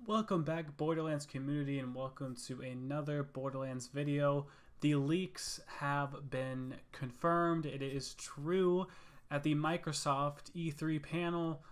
Welcome back, Borderlands community, and welcome to another Borderlands video. The leaks have been confirmed. It is true. At the Microsoft E3 panel,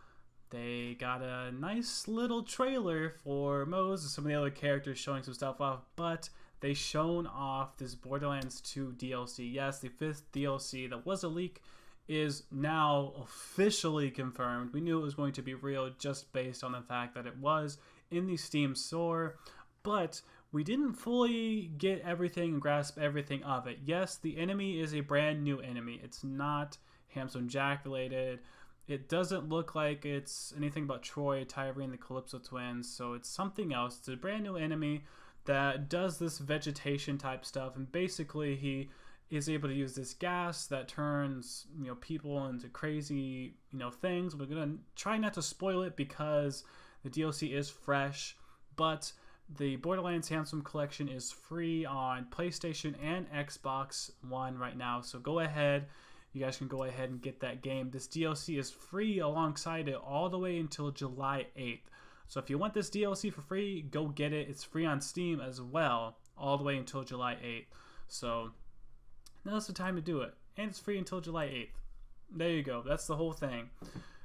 they got a nice little trailer for Moze and some of the other characters showing some stuff off, but they shown off this Borderlands 2 DLC. Yes, the 5th DLC that was a leak is now officially confirmed. We knew it was going to be real just based on the fact that it was in the Steam store, but we didn't fully get everything and grasp everything of it. Yes, the enemy is a brand new enemy. It's not Hamstone Jack related. It doesn't look like it's anything but Troy, Tyrene, the Calypso twins, so it's something else. It's a brand new enemy that does this vegetation type stuff, and basically he is able to use this gas that turns people into crazy things. We're gonna try not to spoil it because the DLC is fresh, but the Borderlands Handsome Collection is free on PlayStation and Xbox One right now. So go ahead, you guys can go ahead and get that game. This DLC is free alongside it all the way until July 8th. So if you want this DLC for free, go get it. It's free on Steam as well, all the way until July 8th. So now's the time to do it. And it's free until July 8th. There you go. That's the whole thing.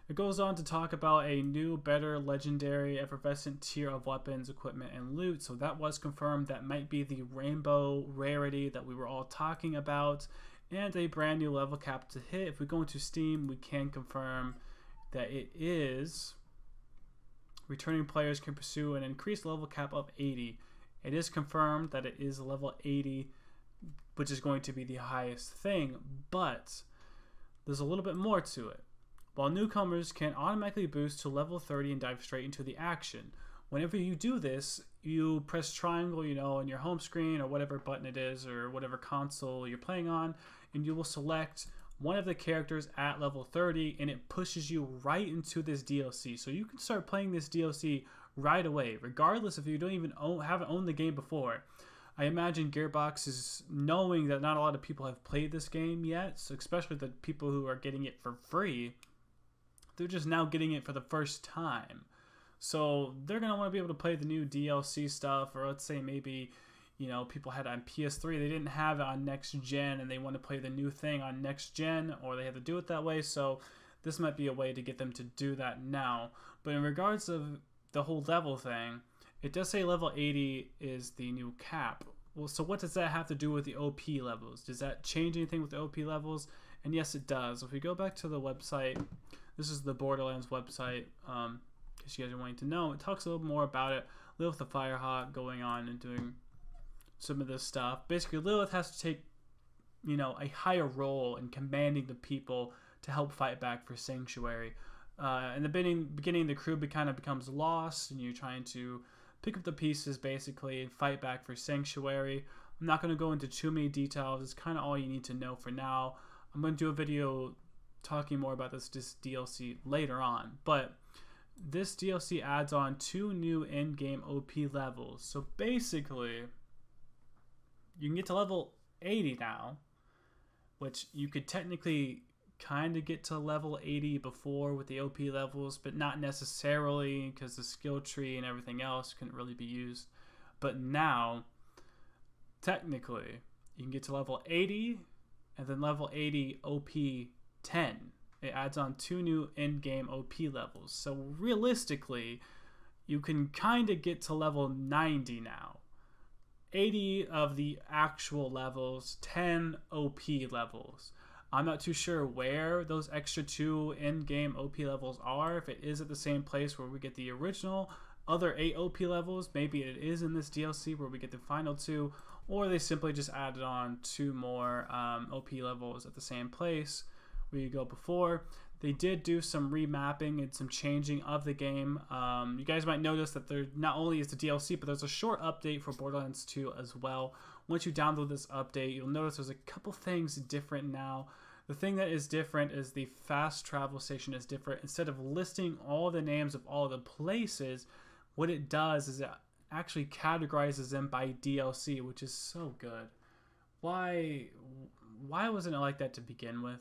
It goes on to talk about a new, better, legendary, effervescent tier of weapons, equipment, and loot. So that was confirmed. That might be the Rainbow Rarity that we were all talking about. And a brand new level cap to hit. If we go into Steam, we can confirm that it is returning players can pursue an increased level cap of 80. It is confirmed that it is level 80, which is going to be the highest thing. But there's a little bit more to it. While newcomers can automatically boost to level 30 and dive straight into the action. Whenever you do this, you press triangle, on your home screen or whatever button it is or whatever console you're playing on, and you will select one of the characters at level 30, and it pushes you right into this DLC. So you can start playing this DLC right away, regardless if you don't even haven't owned the game before. I imagine Gearbox is knowing that not a lot of people have played this game yet, so especially the people who are getting it for free. They're just now getting it for the first time. So they're going to want to be able to play the new DLC stuff, or let's say maybe, people had it on PS3, they didn't have it on next gen, and they want to play the new thing on next gen, or they have to do it that way. So this might be a way to get them to do that now. But in regards of the whole level thing, it does say level 80 is the new cap. Well, so what does that have to do with the OP levels? Does that change anything with the OP levels? And yes, it does. If we go back to the website, this is the Borderlands website, in case you guys are wanting to know. It talks a little more about it. Lilith the Firehawk going on and doing some of this stuff. Basically, Lilith has to take, a higher role in commanding the people to help fight back for Sanctuary. In the beginning, the crew kind of becomes lost, and you're trying to pick up the pieces, basically, and fight back for Sanctuary. I'm not going to go into too many details. It's kind of all you need to know for now. I'm going to do a video talking more about this DLC later on, but this DLC adds on 2 new in-game OP levels. So basically, you can get to level 80 now, which you could technically kind of get to level 80 before with the OP levels, but not necessarily because the skill tree and everything else couldn't really be used. But now, technically, you can get to level 80 and then level 80 OP 10. It adds on 2 new in-game OP levels. So realistically, you can kind of get to level 90 now. 80 of the actual levels, 10 OP levels. I'm not too sure where those extra 2 in-game OP levels are. If it is at the same place where we get the original other 8 OP levels, maybe it is in this DLC where we get the final 2, or they simply just added on 2 more OP levels at the same place where you go before. They did do some remapping and some changing of the game. You guys might notice that there not only is the DLC, but there's a short update for Borderlands 2 as well. Once you download this update, you'll notice there's a couple things different now. The thing that is different is the fast travel station is different. Instead of listing all the names of all the places, what it does is it actually categorizes them by DLC, which is so good. Why wasn't it like that to begin with?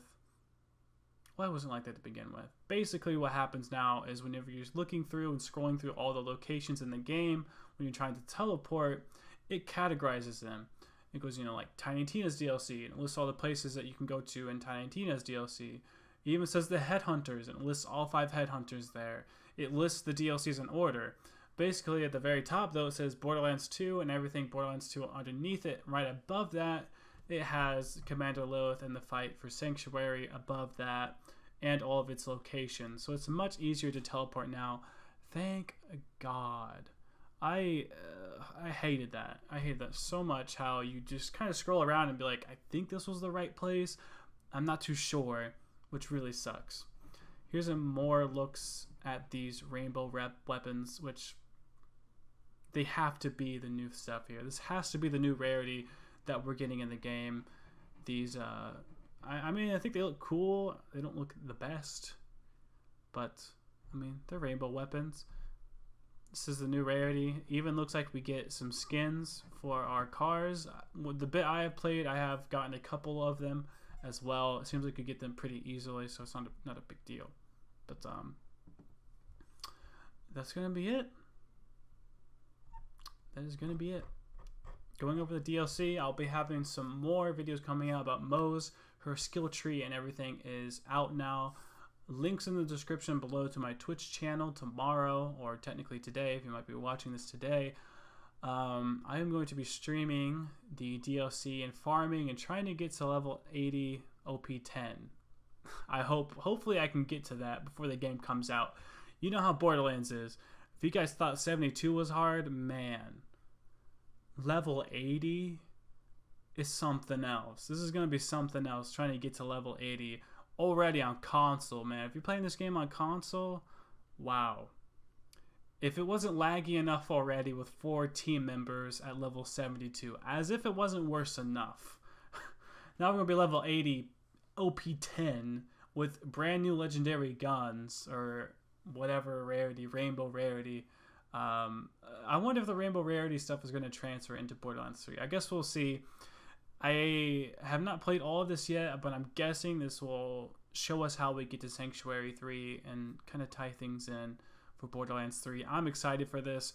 Well, it wasn't like that to begin with. Basically, what happens now is whenever you're looking through and scrolling through all the locations in the game, when you're trying to teleport, it categorizes them. It goes, like Tiny Tina's DLC, and it lists all the places that you can go to in Tiny Tina's DLC. It even says the headhunters, and it lists all 5 headhunters there. It lists the DLCs in order. Basically, at the very top, though, it says Borderlands 2 and everything Borderlands 2 underneath it. Right above that, it has Commander Lilith and the fight for Sanctuary above that, and all of its locations. So it's much easier to teleport now. Thank God. I hated that. I hated that so much, how you just kind of scroll around and be like, I think this was the right place. I'm not too sure, which really sucks. Here's a more looks at these rainbow weapons, which they have to be the new stuff here. This has to be the new rarity that we're getting in the game. These, I mean, I think they look cool. They don't look the best, but I mean, they're rainbow weapons. This is the new rarity. Even looks like we get some skins for our cars. With the bit I have played, I have gotten a couple of them as well. It seems like you get them pretty easily, so it's not a big deal. But that's gonna be it. That is gonna be it. Going over the DLC, I'll be having some more videos coming out about Mose. Her skill tree and everything is out now. Links in the description below to my Twitch channel tomorrow, or technically today if you might be watching this today. I am going to be streaming the DLC and farming and trying to get to level 80 OP10. Hopefully I can get to that before the game comes out. You know how Borderlands is. If you guys thought 72 was hard, man, level 80 is something else. This is going to be something else, trying to get to level 80 already on console, man. If you're playing this game on console, wow. If it wasn't laggy enough already with 4 team members at level 72, as if it wasn't worse enough. Now we're going to be level 80 OP10 with brand new legendary guns, or whatever rarity, rainbow rarity. I wonder if the rainbow rarity stuff is going to transfer into Borderlands 3. I guess we'll see. I have not played all of this yet, but I'm guessing this will show us how we get to Sanctuary 3 and kind of tie things in for Borderlands 3. I'm excited for this.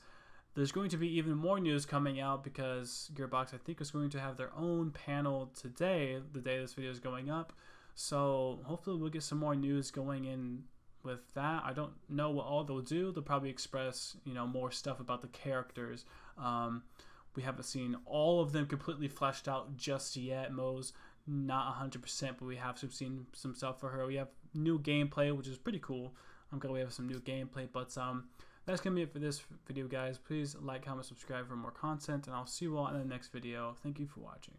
There's going to be even more news coming out because Gearbox, I think, is going to have their own panel today, the day this video is going up. So hopefully we'll get some more news going in with that. I don't know what all they'll do. They'll probably express, more stuff about the characters. We haven't seen all of them completely fleshed out just yet. Mo's not 100%, but we have seen some stuff for her. We have new gameplay, which is pretty cool. I'm glad we have some new gameplay. But that's going to be it for this video, guys. Please like, comment, subscribe for more content, and I'll see you all in the next video. Thank you for watching.